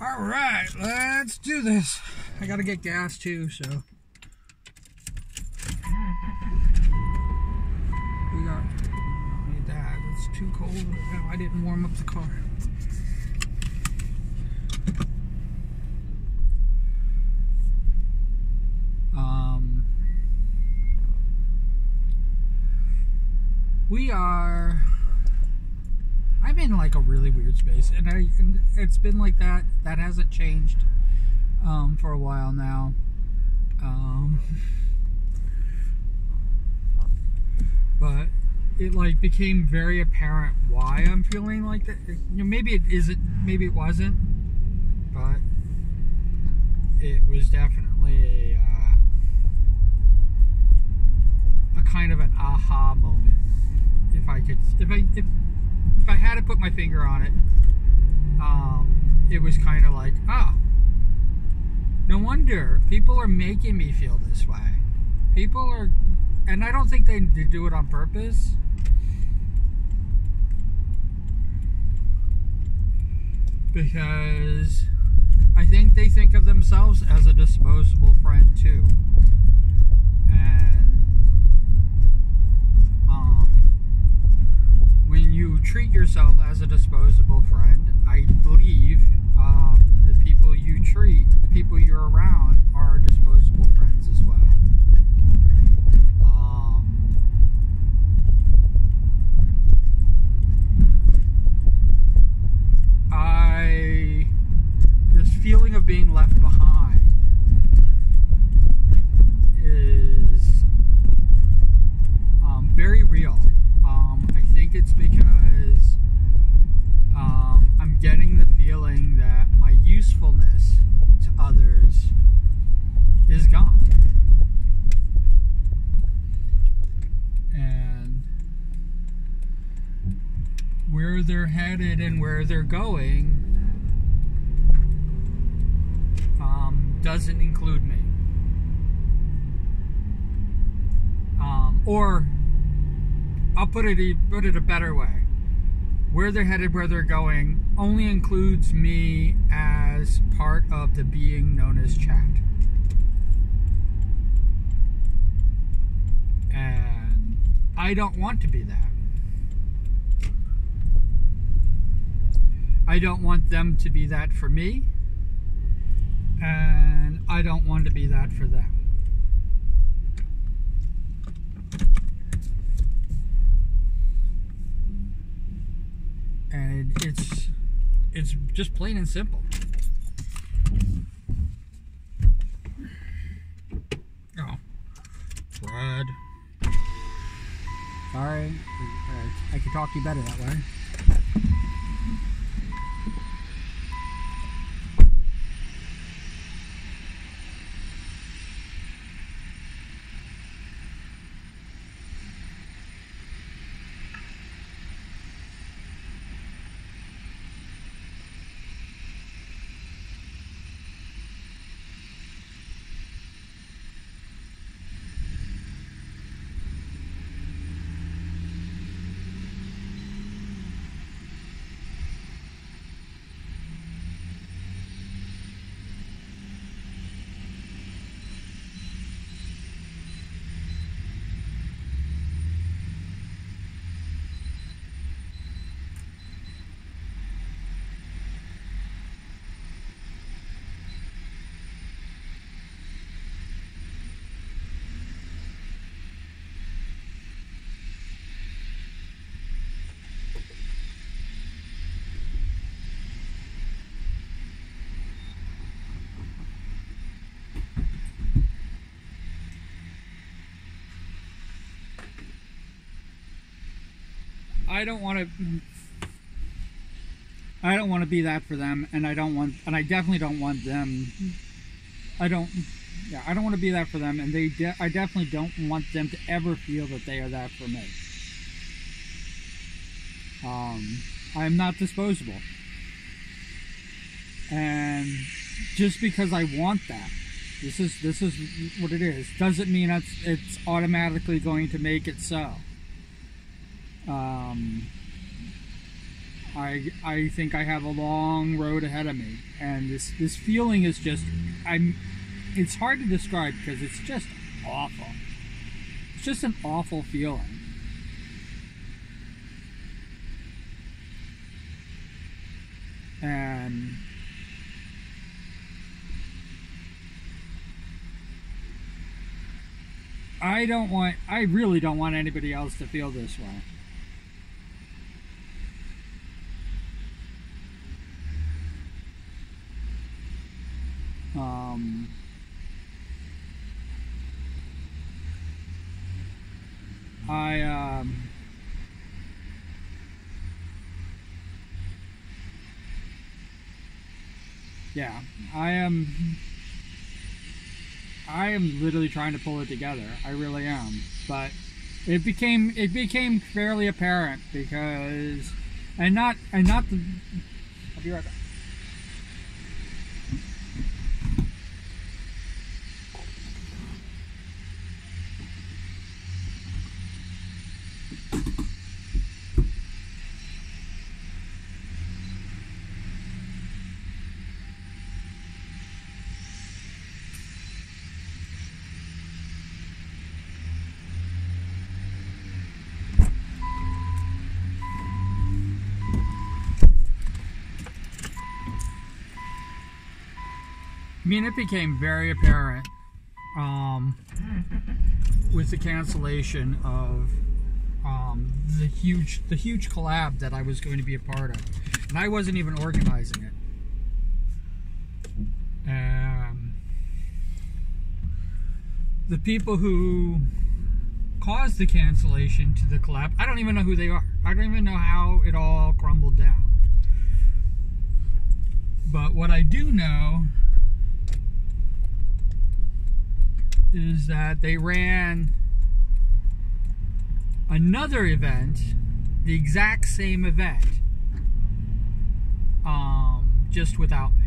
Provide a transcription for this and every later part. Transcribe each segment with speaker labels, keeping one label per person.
Speaker 1: Alright, let's do this. I gotta get gas too, so. We don't need that. It's too cold. No, I didn't warm up the car. I'm in like a really weird space, and it's been like that. That hasn't changed for a while now. But it like became very apparent why I'm feeling like that. You know, maybe it isn't, maybe it wasn't, but it was definitely a kind of an aha moment. If I had to put my finger on it, it was kind of like, no wonder people are making me feel this way. People are, and I don't think they do it on purpose. Because I think they think of themselves as a disposable friend too. And when you treat yourself as a disposable friend, I believe the people you treat, the people you're around, are disposable friends as well. This feeling of being left behind is very real. I think it's because I'm getting the feeling that my usefulness to others is gone. And where they're headed and where they're going doesn't include me. Or I'll put it a better way. Where they're headed, where they're going, only includes me as part of the being known as chat. And I don't want to be that. I don't want them to be that for me. And I don't want to be that for them. And it's just plain and simple. Oh, Brad. Sorry, I could talk to you better that way. I don't want to be that for them, and I definitely don't want them. I don't want to be that for them, and I definitely don't want them to ever feel that they are that for me. I am not disposable, and just because I want that, this is what it is, doesn't mean it's automatically going to make it so. I think I have a long road ahead of me, and this feeling is just it's hard to describe because it's just awful. It's just an awful feeling. And I really don't want anybody else to feel this way. Yeah, I am literally trying to pull it together. I really am. But it became fairly apparent because I'll be right back. I mean, it became very apparent with the cancellation of the huge collab that I was going to be a part of, and I wasn't even organizing it. The people who caused the cancellation to the collab, I don't even know who they are. I don't even know how it all crumbled down. But what I do know is that they ran another event, the exact same event, just without me.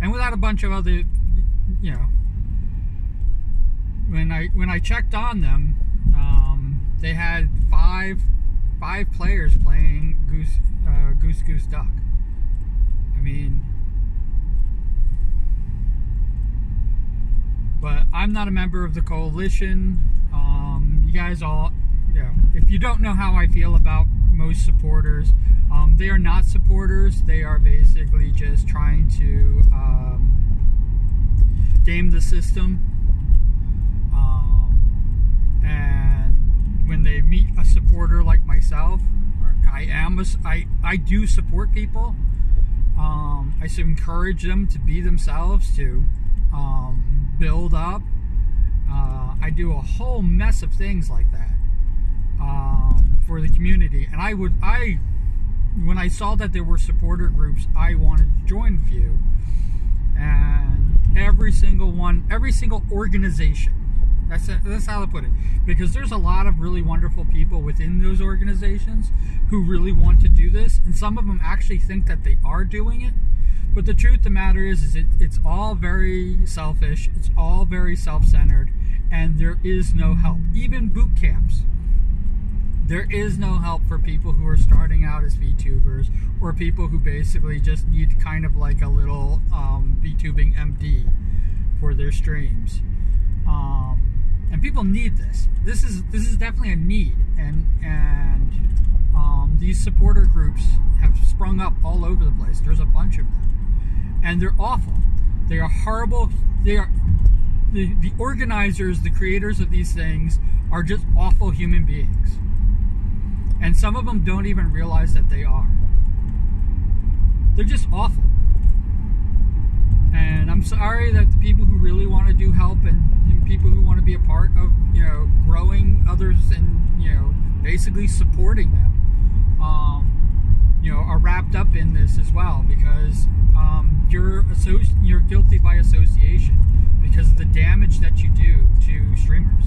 Speaker 1: And without a bunch of other, you know, when I checked on them, they had five players playing Goose Duck. I mean, but I'm not a member of the coalition. You guys all, you know, if you don't know how I feel about most supporters, they are not supporters. They are basically just trying to game the system. And when they meet a supporter like myself, I do support people. I should encourage them to be themselves, to build up. I do a whole mess of things like that for the community, and when I saw that there were supporter groups, I wanted to join a few, and every single organization. That's how I put it, because there's a lot of really wonderful people within those organizations who really want to do this, and some of them actually think that they are doing it. But the truth of the matter is it's all very selfish, it's all very self-centered, and there is no help. Even boot camps, there is no help for people who are starting out as VTubers, or people who basically just need kind of like a little VTubing MD for their streams. And people need this. This is definitely a need, and these supporter groups have sprung up all over the place. There's a bunch of them, and they're awful. They are horrible. They are the organizers, the creators of these things are just awful human beings, and some of them don't even realize that they are. They're just awful. And I'm sorry that the people who really want to do help and people who want to be a part of, you know, growing others and, you know, basically supporting them, you know, are wrapped up in this as well, because you're guilty by association because of the damage that you do to streamers.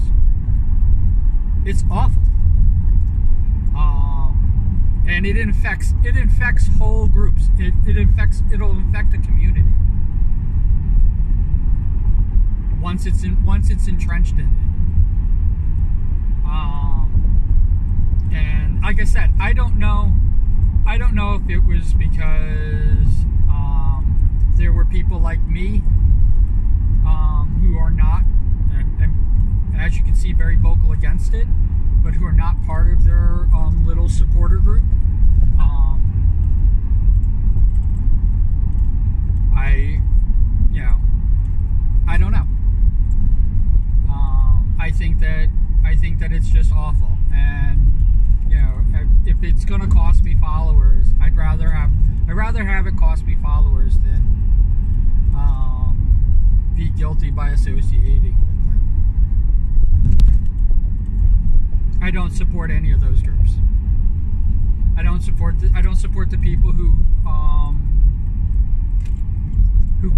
Speaker 1: It's awful. And it infects whole groups. It'll infect a community once it's entrenched in it. And like I said, I don't know I don't know if it was because there were people like me who are not, and as you can see, very vocal against it, but who are not part of their little supporter group. I don't know. I think that it's just awful, and if it's going to cost me followers, I'd rather have it cost me followers than be guilty by associating with them. I don't support any of those groups. I don't support the people who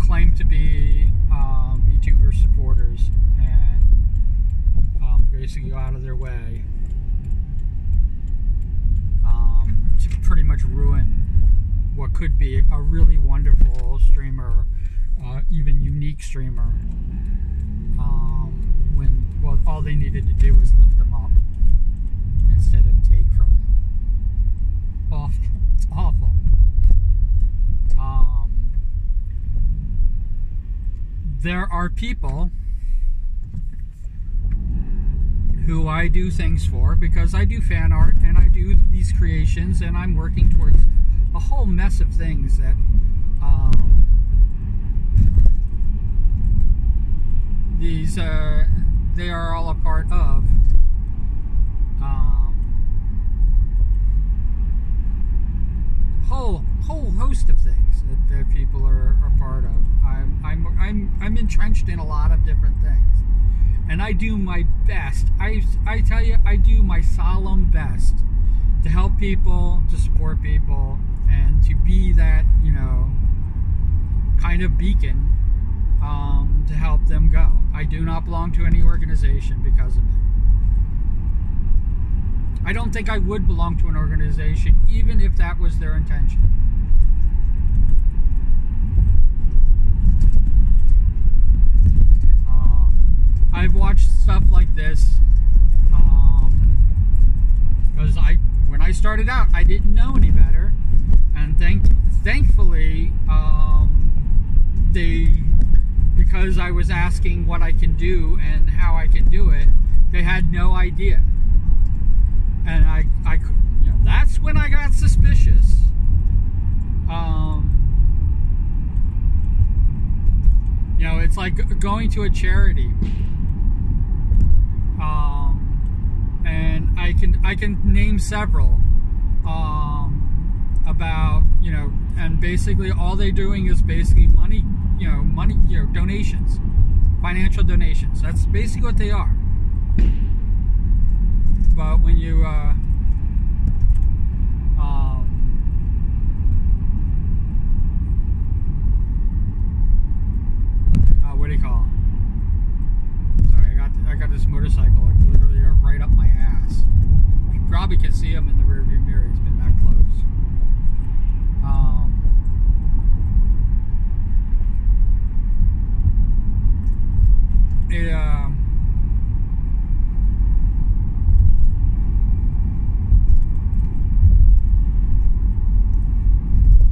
Speaker 1: claim to be VTuber supporters and basically go out of their way to pretty much ruin what could be a really wonderful streamer, even unique streamer, when all they needed to do was lift them up instead of take from them. Awful. It's awful. There are people who I do things for because I do fan art and I do these creations, and I'm working towards a whole mess of things that they are all a part of. Whole host of things that people are a part of. I'm entrenched in a lot of different things, and I do my best. I tell you, I do my solemn best to help people, to support people, and to be that kind of beacon to help them go. I do not belong to any organization because of it. I don't think I would belong to an organization even if that was their intention. I've watched stuff like this because when I started out, I didn't know any better, and thankfully because I was asking what I can do and how I can do it, they had no idea. And I that's when I got suspicious. It's like going to a charity. And I can name several about, and basically all they're doing is basically money, donations, financial donations. That's basically what they are. But when you what do you call it? Sorry, I got this motorcycle like literally right up my ass. You probably can see him in the rearview mirror. He's been that close.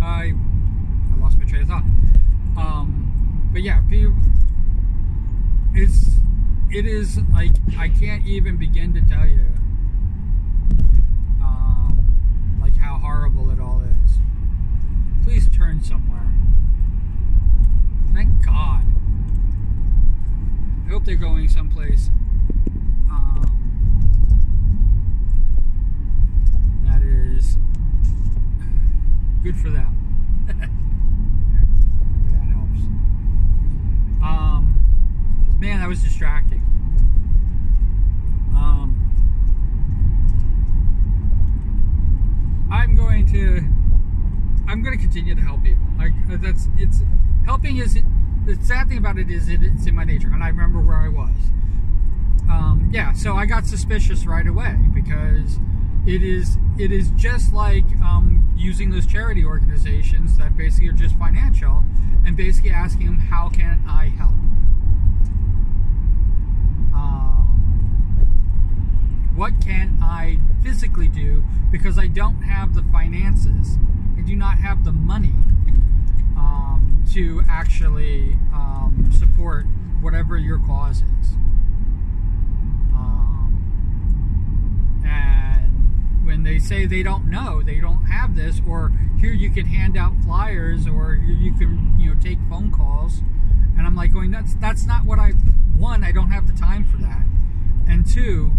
Speaker 1: I lost my train of thought. But yeah, it is like, I can't even begin to tell you like how horrible it all is. Please turn somewhere. Thank God. I hope they're going someplace that is good for them. That helps. Man, that was distracting. I'm going to continue to help people. Helping is, the sad thing about it is it's in my nature, and I remember where I was. Yeah, so I got suspicious right away because it is just like using those charity organizations that basically are just financial, and basically asking them, how can I help? what can I physically do, because I don't have the finances. I do not have the money to actually support whatever your cause is. And when they say they don't know, they don't have this, or here you can hand out flyers, or here you can, you know, take phone calls, and I'm like going, that's not what I, one, I don't have the time for that, and two,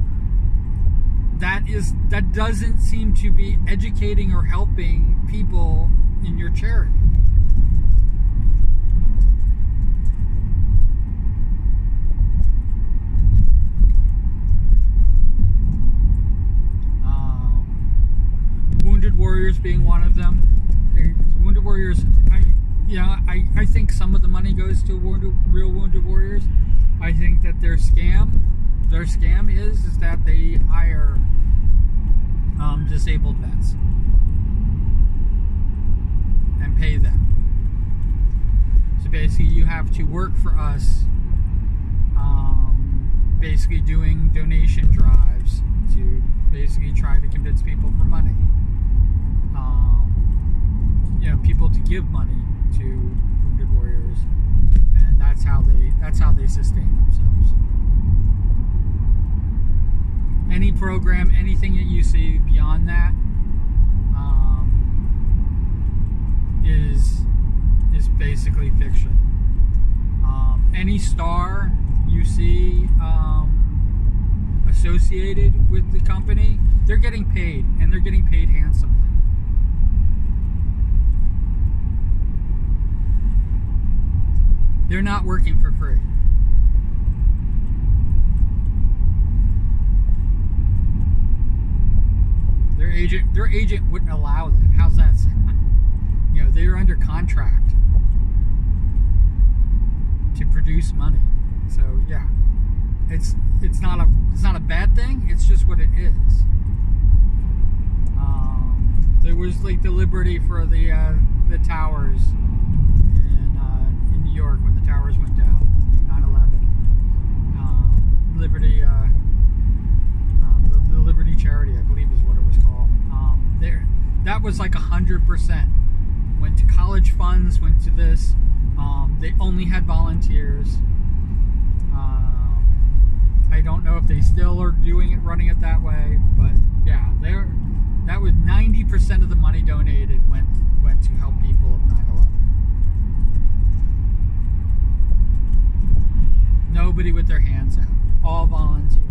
Speaker 1: that doesn't seem to be educating or helping people in your charity. Wounded Warriors being one of them. Wounded Warriors, I think some of the money goes to real Wounded Warriors. I think that their scam is that they hire disabled vets and pay them. So basically you have to work for us, basically doing donation drives to basically try to convince people for money. People to give money to Wounded Warriors, and that's how they sustain themselves. Any program, anything that you see beyond that, is basically fiction. Any star you see associated with the company, they're getting paid, and they're getting paid handsomely. They're not working for free. Their agent wouldn't allow that. How's that sound? They're under contract to produce money. So yeah, it's not a bad thing. It's just what it is. There was like the Liberty for the towers in New York when the towers went down, 9/11. Liberty, the Liberty Charity, I believe, is what it was called. That was like 100%. Went to college funds, went to this. They only had volunteers. I don't know if they still are running it that way, but yeah, that was 90% of the money donated went to help people of 9/11. Nobody with their hands out, all volunteers.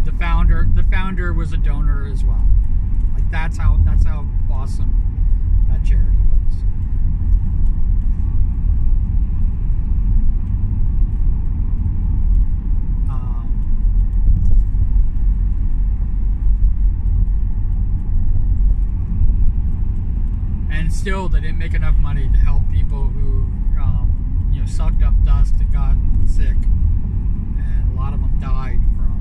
Speaker 1: The founder was a donor as well. Like that's how awesome that charity was. And still, they didn't make enough money to help people who, sucked up dust and got sick, and a lot of them died from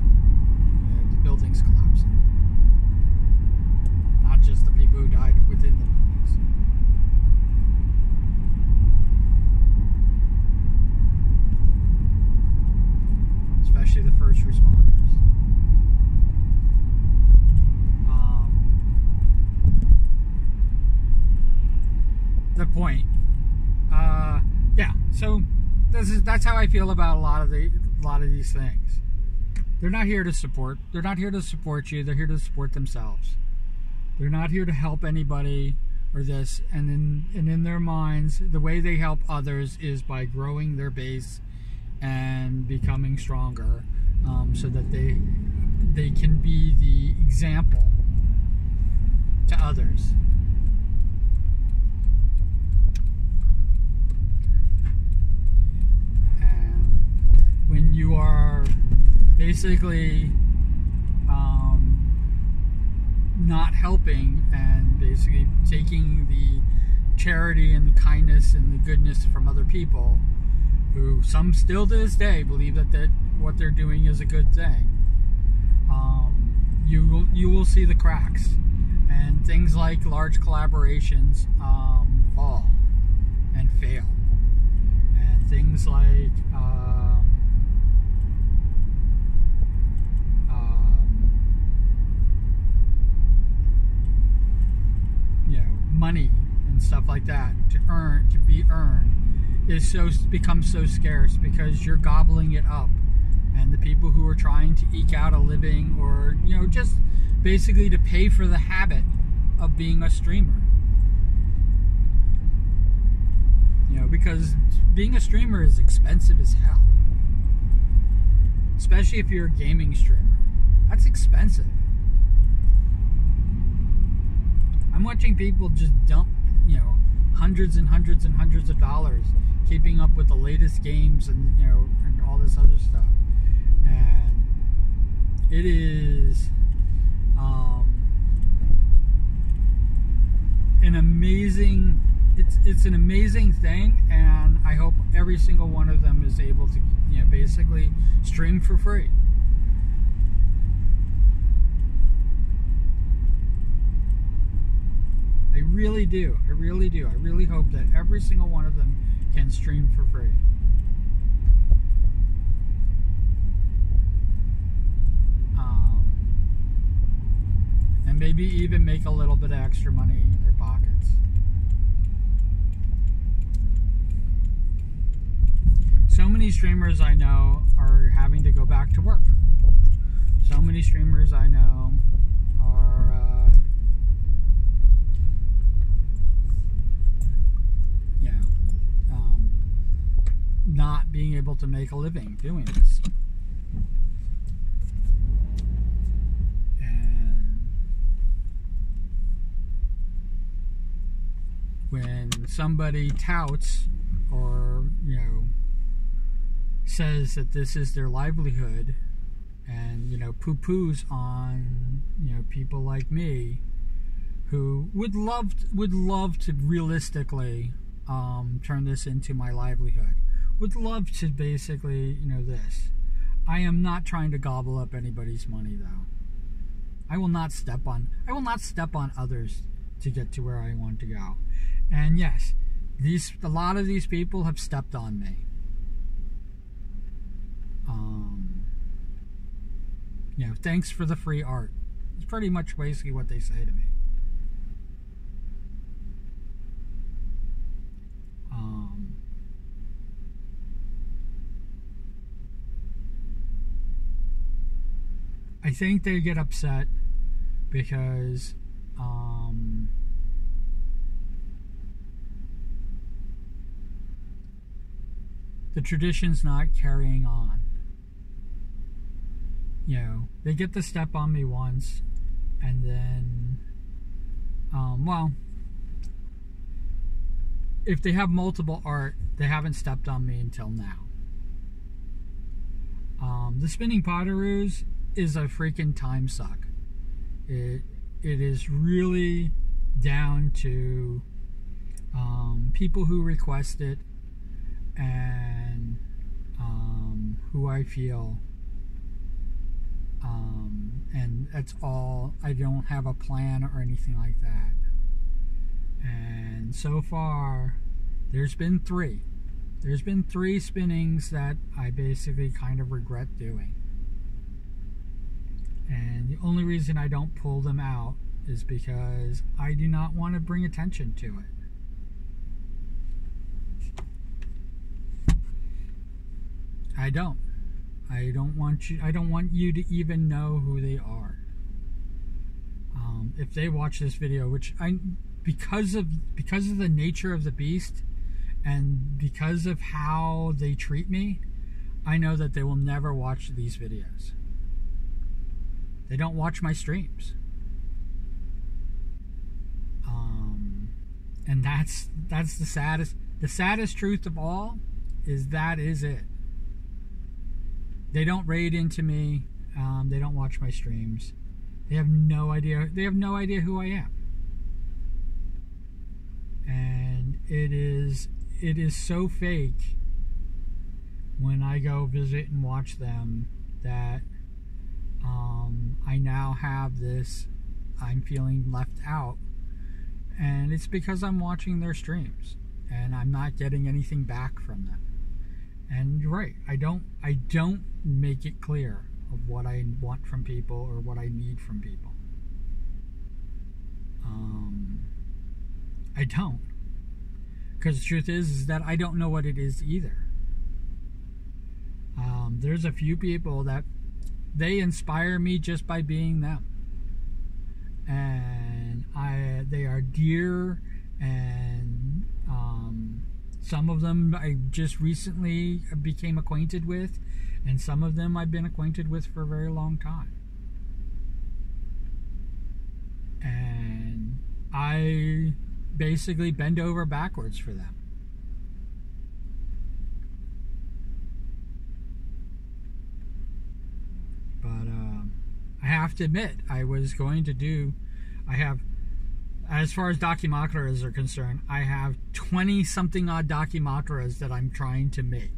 Speaker 1: the buildings collapsing. Not just the people who died within the buildings. Especially the first responders. The point. Yeah. So that's how I feel about a lot of these things. They're not here to support. They're not here to support you. They're here to support themselves. They're not here to help anybody or this. And in their minds, the way they help others is by growing their base and becoming stronger, so that they can be the example to others. When you are basically not helping and basically taking the charity and the kindness and the goodness from other people, who some still to this day believe that what they're doing is a good thing, you will see the cracks, and things like large collaborations fall and fail. things like money and stuff like that to be earned becomes so scarce because you're gobbling it up, and the people who are trying to eke out a living, or just basically to pay for the habit of being a streamer, because being a streamer is expensive as hell, especially if you're a gaming streamer. That's expensive. I'm watching people just dump, hundreds and hundreds and hundreds of dollars keeping up with the latest games and, and all this other stuff. And it is an amazing, it's an amazing thing, and I hope every single one of them is able to, basically stream for free. I really do. I really do. I really hope that every single one of them can stream for free. And maybe even make a little bit of extra money in their pockets. So many streamers I know are having to go back to work. So many streamers I know are not being able to make a living doing this. And when somebody touts or, says that this is their livelihood and, poo-poos on, people like me who would love to realistically turn this into my livelihood. Would love to basically, this. I am not trying to gobble up anybody's money, though. I will not step on others to get to where I want to go. And yes, a lot of these people have stepped on me. Thanks for the free art. It's pretty much basically what they say to me. I think they get upset because the tradition's not carrying on. They get to step on me once, and then, if they have multiple art, they haven't stepped on me until now. The spinning potaroos is a freaking time suck. It is really down to people who request it and who I feel, and that's all. I don't have a plan or anything like that. And so far, there's been three spinnings that I basically kind of regret doing. And the only reason I don't pull them out is because I do not want to bring attention to it. I don't want you to even know who they are. If they watch this video, which because of the nature of the beast and because of how they treat me, I know that they will never watch these videos. They don't watch my streams. And that's the saddest truth of all, is that is it. They don't raid into me. They don't watch my streams. They have no idea who I am. And it is so fake when I go visit and watch them that I now have this, I'm feeling left out, and it's because I'm watching their streams and I'm not getting anything back from them. And you're right, I don't make it clear of what I want from people or what I need from people. I don't. Because the truth is that I don't know what it is either. There's a few people that they inspire me just by being them. And they are dear, and some of them I just recently became acquainted with, and some of them I've been acquainted with for a very long time. And I basically bend over backwards for them. But I have to admit, as far as documakras are concerned, I have 20-something odd documakras that I'm trying to make.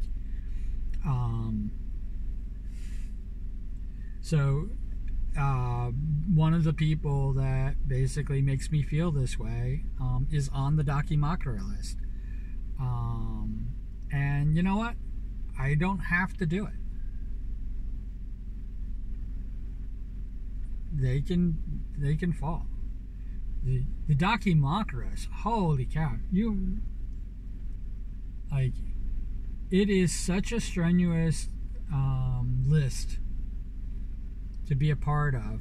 Speaker 1: So one of the people that basically makes me feel this way is on the documakra list. And you know what? I don't have to do it. They can fall. The documakras, holy cow! It is such a strenuous list to be a part of.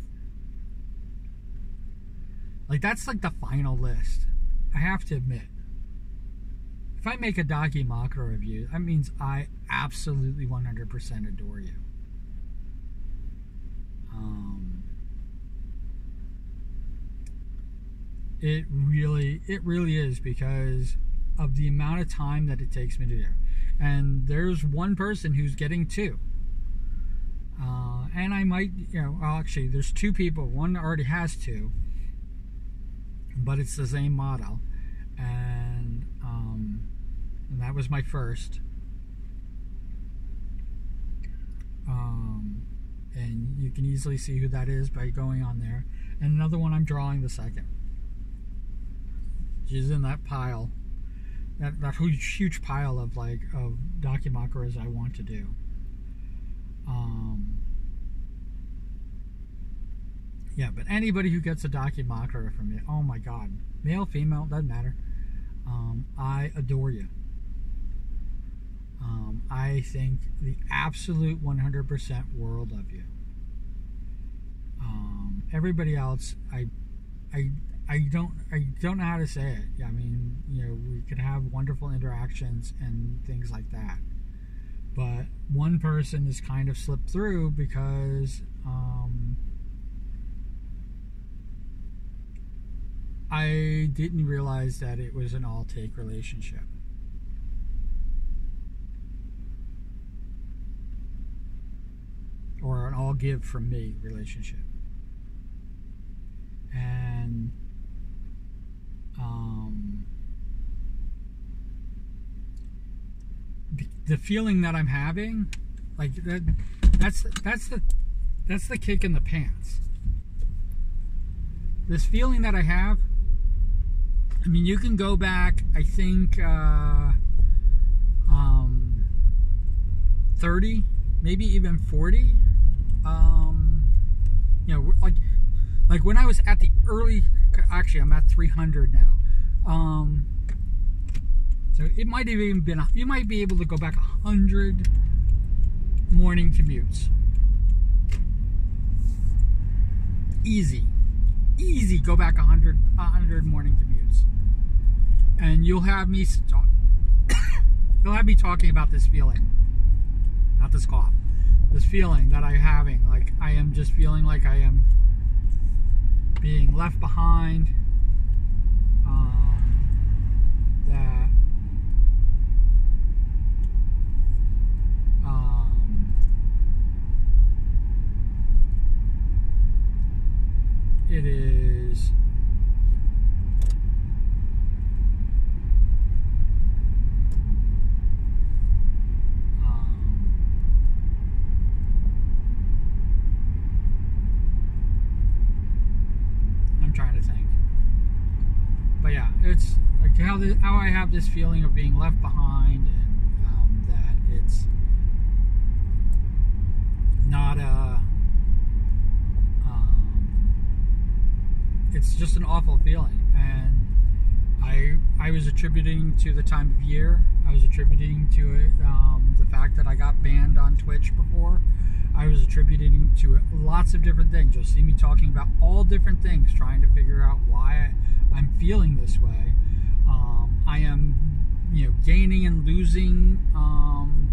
Speaker 1: Like, that's like the final list. I have to admit, if I make a documakra review, that means I absolutely 100% adore you. It really is, because of the amount of time that it takes me to do. And there's one person who's getting 2. And I might, actually, there's 2 people. One already has 2, but it's the same model. And that was my first. And you can easily see who that is by going on there. And another one, I'm drawing the second. She's in that pile, that huge pile of documakras I want to do. Yeah, but anybody who gets a documakra from me, oh my God, male, female, doesn't matter. I adore you. I think the absolute 100% world of you. Everybody else, I don't know how to say it. I mean, we could have wonderful interactions and things like that. But one person has kind of slipped through because I didn't realize that it was an all-take relationship. Or an all-give from me relationship. And the feeling that I'm having, like that's the kick in the pants. This feeling that I have, I mean, you can go back, I think 30, maybe even 40. Like when I was at the early, actually I'm at 300 now. So it might have even been, you might be able to go back 100 morning commutes. Easy go back 100 morning commutes. And you'll have me talking about this feeling. Not this cough. This feeling that I'm having, like I am just feeling like I am being left behind, that it is trying to think, but yeah, it's like how I have this feeling of being left behind, and that not a it's just an awful feeling. And I was attributing to the time of year. I was attributing to it the fact that I got banned on Twitch before. I was attributing to it lots of different things. You'll see me talking about all different things, trying to figure out why I'm feeling this way. I am, gaining and losing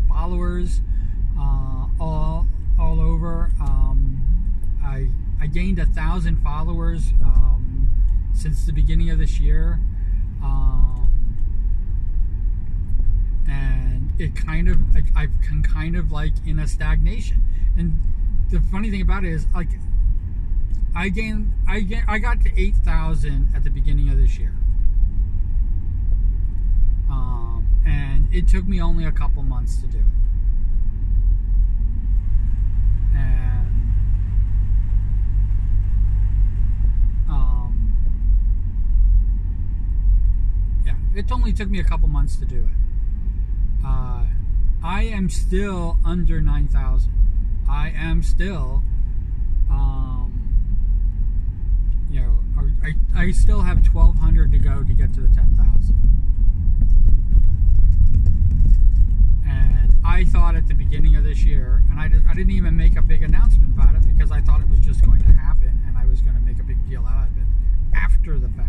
Speaker 1: followers all over. I gained 1,000 followers since the beginning of this year, and it I've been kind of like in a stagnation. And the funny thing about it is, like, I got to 8,000 at the beginning of this year, and it took me only a couple months to do it. And yeah, it only took me a couple months to do it. I am still under 9,000. I am still, I still have 1,200 to go to get to the 10,000. And I thought at the beginning of this year, and I didn't even make a big announcement about it because I thought it was just going to happen and I was going to make a big deal out of it after the fact.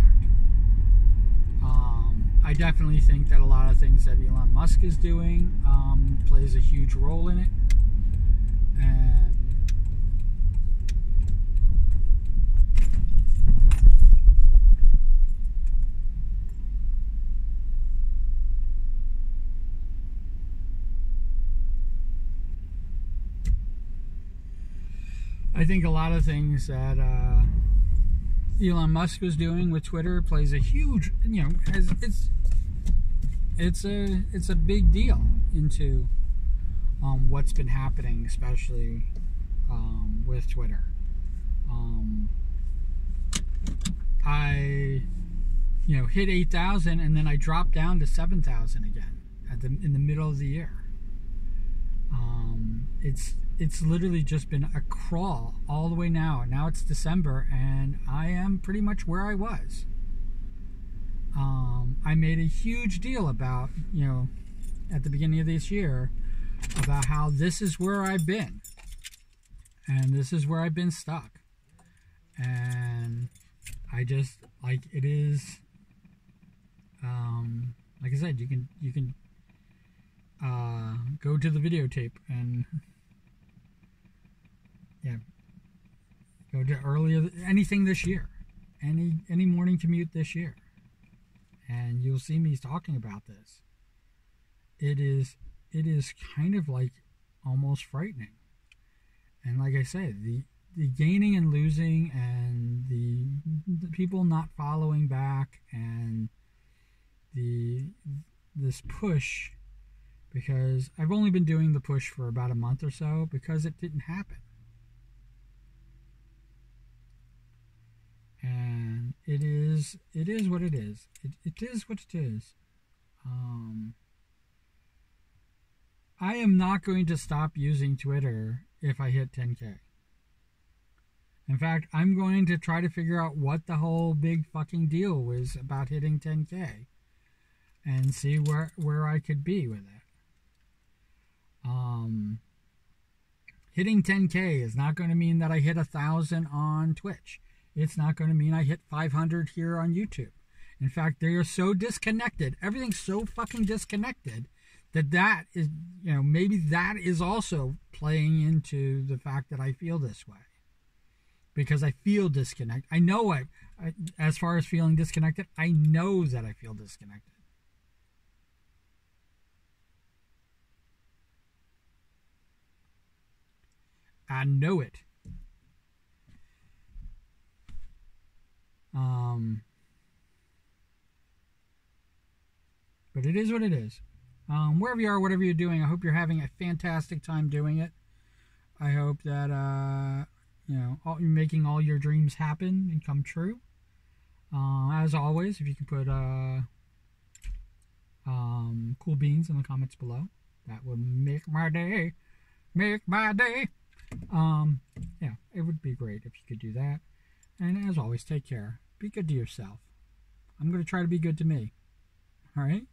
Speaker 1: I definitely think that a lot of things that Elon Musk is doing plays a huge role in it. And I think a lot of things that Elon Musk was doing with Twitter plays a huge, it's a big deal into what's been happening, especially with Twitter. I hit 8,000 and then I dropped down to 7,000 again in the middle of the year. It's literally just been a crawl all the way now. Now it's December and I am pretty much where I was. I made a huge deal about, at the beginning of this year, about how this is where I've been. And this is where I've been stuck. And I just, it is, like I said, you can go to the videotape and, go to anything this year, any morning commute this year, and you'll see me talking about this. It is kind of like almost frightening. And like I said, the gaining and losing and the people not following back and this push, because I've only been doing the push for about a month or so because it didn't happen. And it is what it is. It is what it is. I am not going to stop using Twitter if I hit 10K. In fact, I'm going to try to figure out what the whole big fucking deal was about hitting 10K and see where I could be with it. Hitting 10K is not going to mean that I hit 1,000 on Twitch. It's not going to mean I hit 500 here on YouTube. In fact, they are so disconnected. Everything's so fucking disconnected that is, maybe that is also playing into the fact that I feel this way. Because I feel disconnected. I know as far as feeling disconnected, I know that I feel disconnected. I know it. But it is what it is. Wherever you are, whatever you're doing, I hope you're having a fantastic time doing it. I hope that, you're making all your dreams happen and come true. As always, if you can put cool beans in the comments below, That would make my day. Make my day. Yeah, it would be great if you could do that. And as always, take care. Be good to yourself. I'm going to try to be good to me. All right?